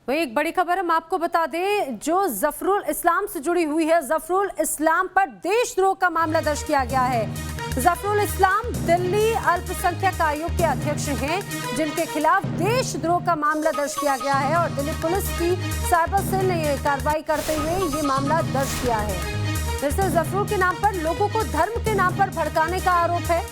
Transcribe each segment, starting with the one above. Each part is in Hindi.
वही एक बड़ी खबर हम आपको बता दें जो जफरुल इस्लाम से जुड़ी हुई है। जफरुल इस्लाम पर देशद्रोह का मामला दर्ज किया गया है। जफरुल इस्लाम दिल्ली अल्पसंख्यक आयोग के अध्यक्ष हैं, जिनके खिलाफ देशद्रोह का मामला दर्ज किया गया है और दिल्ली पुलिस की साइबर सेल ने यह कार्रवाई करते हुए ये मामला दर्ज किया है। दरअसल जफरुल के नाम पर लोगों को धर्म के नाम पर भड़काने का आरोप है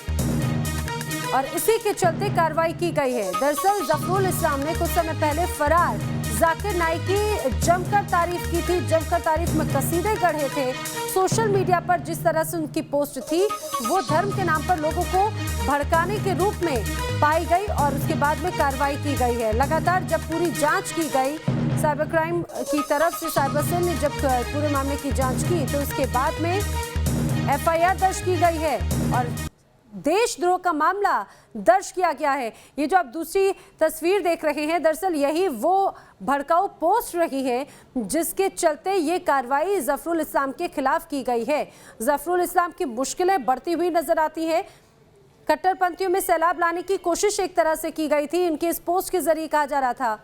और इसी के चलते कार्रवाई की गई है। दरअसल जफरुल इस्लाम ने कुछ समय पहले फरार जाकिर नाइक की जमकर तारीफ की थी, जमकर तारीफ में कसीदे गढ़े थे। सोशल मीडिया पर जिस तरह से उनकी पोस्ट थी वो धर्म के नाम पर लोगों को भड़काने के रूप में पाई गई और उसके बाद में कार्रवाई की गई है। लगातार जब पूरी जांच की गई, साइबर क्राइम की तरफ से साइबर सेल ने जब पूरे मामले की जांच की तो उसके बाद में एफआईआर दर्ज की गई है और देशद्रोह का मामला दर्ज किया गया है। ये जो आप दूसरी तस्वीर देख रहे हैं, दरअसल यही वो भड़काऊ पोस्ट रही है जिसके चलते ये कार्रवाई जफरुल इस्लाम के खिलाफ की गई है। जफरुल इस्लाम की मुश्किलें बढ़ती हुई नजर आती है। कट्टरपंथियों में सैलाब लाने की कोशिश एक तरह से की गई थी, इनके इस पोस्ट के जरिए कहा जा रहा था।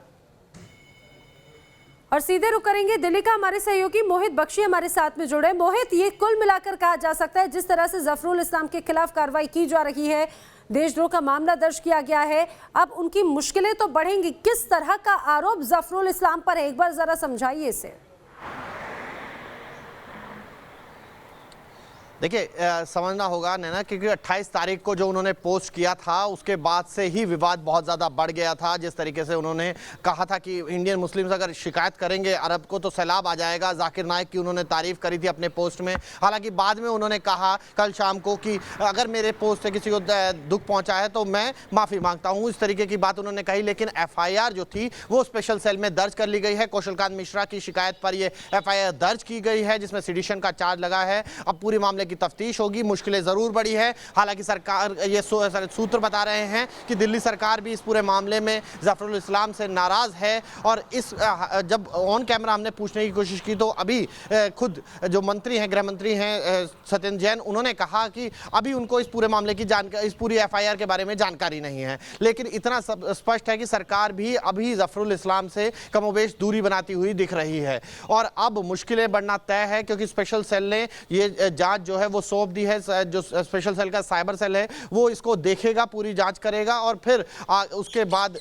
और सीधे रुक करेंगे दिल्ली का हमारे सहयोगी मोहित बख्शी हमारे साथ में जुड़े। मोहित, ये कुल मिलाकर कहा जा सकता है जिस तरह से जफरुल इस्लाम के खिलाफ कार्रवाई की जा रही है, देशद्रोह का मामला दर्ज किया गया है, अब उनकी मुश्किलें तो बढ़ेंगी। किस तरह का आरोप जफरुल इस्लाम पर है, एक बार जरा समझाइए इसे। देखिए, समझना होगा नैना, क्योंकि 28 तारीख को जो उन्होंने पोस्ट किया था उसके बाद से ही विवाद बहुत ज़्यादा बढ़ गया था। जिस तरीके से उन्होंने कहा था कि इंडियन मुस्लिम्स अगर शिकायत करेंगे अरब को तो सैलाब आ जाएगा। जाकिर नाइक की उन्होंने तारीफ करी थी अपने पोस्ट में। हालांकि बाद में उन्होंने कहा कल शाम को कि अगर मेरे पोस्ट से किसी को दुख पहुँचा है तो मैं माफ़ी मांगता हूँ, इस तरीके की बात उन्होंने कही। लेकिन FIR जो थी वो स्पेशल सेल में दर्ज कर ली गई है। कौशलकांत मिश्रा की शिकायत पर ये FIR दर्ज की गई है जिसमें सेडिशन का चार्ज लगा है। अब पूरे मामले की तफ्तीश होगी। मुश्किलें जरूर बढ़ी है। हालांकि सरकार, ये सूत्र बता रहे हैं कि दिल्ली सरकार भी इस पूरे मामले में जफरुल इस्लाम से नाराज है और इस जब ऑन कैमरा हमने पूछने की कोशिश की तो अभी खुद जो मंत्री हैं, गृह मंत्री हैं सत्येंद्र जैन, उन्होंने कहा कि अभी उनको इस पूरे मामले की जानकारी, इस पूरी FIR के बारे में जानकारी नहीं है। लेकिन इतना स्पष्ट है कि सरकार भी अभी जफरुल इस्लाम से कमोबेश दूरी बनाती हुई दिख रही है और अब मुश्किलें बढ़ना तय है, क्योंकि स्पेशल सेल ने ये जांच जो है वो सौंप दी है। जो स्पेशल सेल का साइबर सेल है वो इसको देखेगा, पूरी जांच करेगा और फिर उसके बाद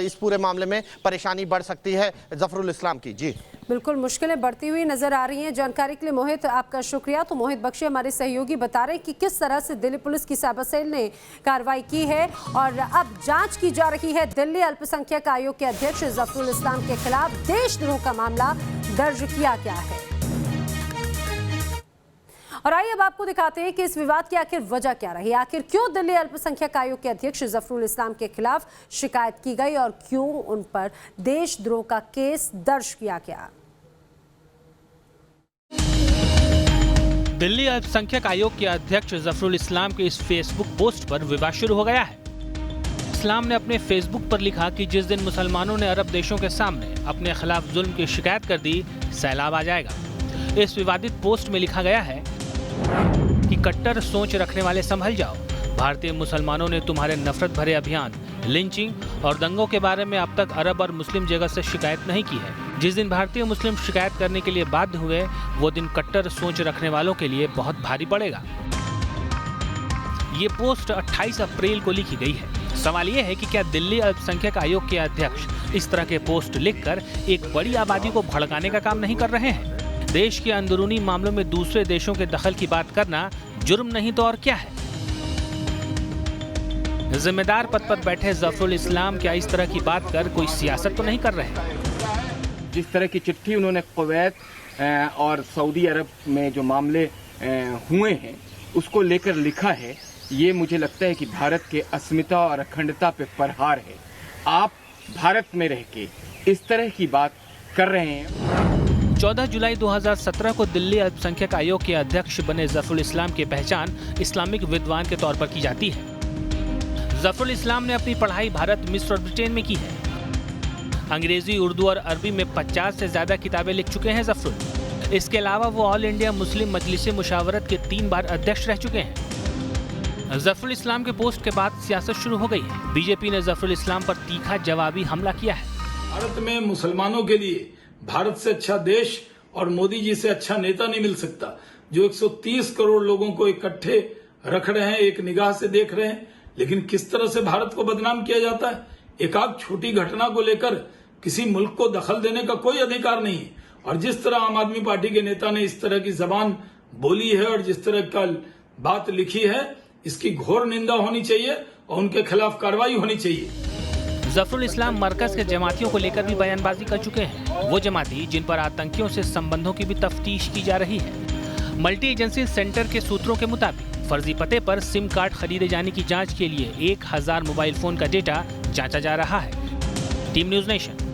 इस पूरे मामले में परेशानी बढ़ सकती है जफरुल इस्लाम की। जी बिल्कुल, मुश्किलें बढ़ती हुई नजर आ रही हैं। जानकारी के लिए मोहित आपका शुक्रिया। तो मोहित बख्शी हमारे सहयोगी बता रहे कि किस तरह से दिल्ली पुलिस की साइबर सेल ने कार्रवाई की है और अब जांच की जा रही है। दिल्ली अल्पसंख्यक आयोग के अध्यक्ष जफरुल इस्लाम के खिलाफ देशद्रोह का मामला दर्ज किया गया है। और आइए अब आपको दिखाते हैं कि इस विवाद की आखिर वजह क्या रही, आखिर क्यों दिल्ली अल्पसंख्यक आयोग के अध्यक्ष जफरुल इस्लाम के खिलाफ शिकायत की गई और क्यों उन पर देशद्रोह का केस दर्ज किया गया। दिल्ली अल्पसंख्यक आयोग के अध्यक्ष जफरुल इस्लाम के इस फेसबुक पोस्ट पर विवाद शुरू हो गया है। इस्लाम ने अपने फेसबुक पर लिखा कि जिस दिन मुसलमानों ने अरब देशों के सामने अपने खिलाफ जुल्म की शिकायत कर दी, सैलाब आ जाएगा। इस विवादित पोस्ट में लिखा गया है कि कट्टर सोच रखने वाले संभल जाओ, भारतीय मुसलमानों ने तुम्हारे नफरत भरे अभियान, लिंचिंग और दंगों के बारे में अब तक अरब और मुस्लिम जगत से शिकायत नहीं की है। जिस दिन भारतीय मुस्लिम शिकायत करने के लिए बाध्य हुए वो दिन कट्टर सोच रखने वालों के लिए बहुत भारी पड़ेगा। ये पोस्ट 28 अप्रैल को लिखी गई है। सवाल ये है कि क्या दिल्ली अल्पसंख्यक आयोग के अध्यक्ष इस तरह के पोस्ट लिखकर एक बड़ी आबादी को भड़काने का काम नहीं कर रहे हैं? देश के अंदरूनी मामलों में दूसरे देशों के दखल की बात करना जुर्म नहीं तो और क्या है? जिम्मेदार पद पर बैठे जफरुल इस्लाम क्या इस तरह की बात कर कोई सियासत तो नहीं कर रहे? जिस तरह की चिट्ठी उन्होंने कुवैत और सऊदी अरब में जो मामले हुए हैं उसको लेकर लिखा है, ये मुझे लगता है कि भारत के अस्मिता और अखंडता पे प्रहार है। आप भारत में रह के इस तरह की बात कर रहे हैं। 14 जुलाई 2017 को दिल्ली अल्पसंख्यक आयोग के अध्यक्ष बने जफरुल इस्लाम की पहचान इस्लामिक विद्वान के तौर पर की जाती है। जफरुल इस्लाम ने अपनी पढ़ाई भारत, मिस्र और ब्रिटेन में की है। अंग्रेजी, उर्दू और अरबी में 50 से ज्यादा किताबें लिख चुके हैं जफरुल। इसके अलावा वो ऑल इंडिया मुस्लिम मजलिस मुशावरत के 3 बार अध्यक्ष रह चुके हैं। जफरुल इस्लाम के पोस्ट के बाद सियासत शुरू हो गई है। बीजेपी ने जफरुल इस्लाम पर तीखा जवाबी हमला किया है। भारत में मुसलमानों के लिए भारत से अच्छा देश और मोदी जी से अच्छा नेता नहीं मिल सकता, जो 130 करोड़ लोगों को इकट्ठे रख रहे हैं, एक निगाह से देख रहे हैं। लेकिन किस तरह से भारत को बदनाम किया जाता है। एक आध छोटी घटना को लेकर किसी मुल्क को दखल देने का कोई अधिकार नहीं है। और जिस तरह आम आदमी पार्टी के नेता ने इस तरह की जबान बोली है और जिस तरह का बात लिखी है, इसकी घोर निंदा होनी चाहिए और उनके खिलाफ कार्रवाई होनी चाहिए। जफरुल इस्लाम मरकज के जमातियों को लेकर भी बयानबाजी कर चुके हैं। वो जमाती जिन पर आतंकियों से संबंधों की भी तफ्तीश की जा रही है। मल्टी एजेंसी सेंटर के सूत्रों के मुताबिक फर्जी पते पर सिम कार्ड खरीदे जाने की जांच के लिए 1000 मोबाइल फोन का डेटा जांचा जा रहा है। Team news nation.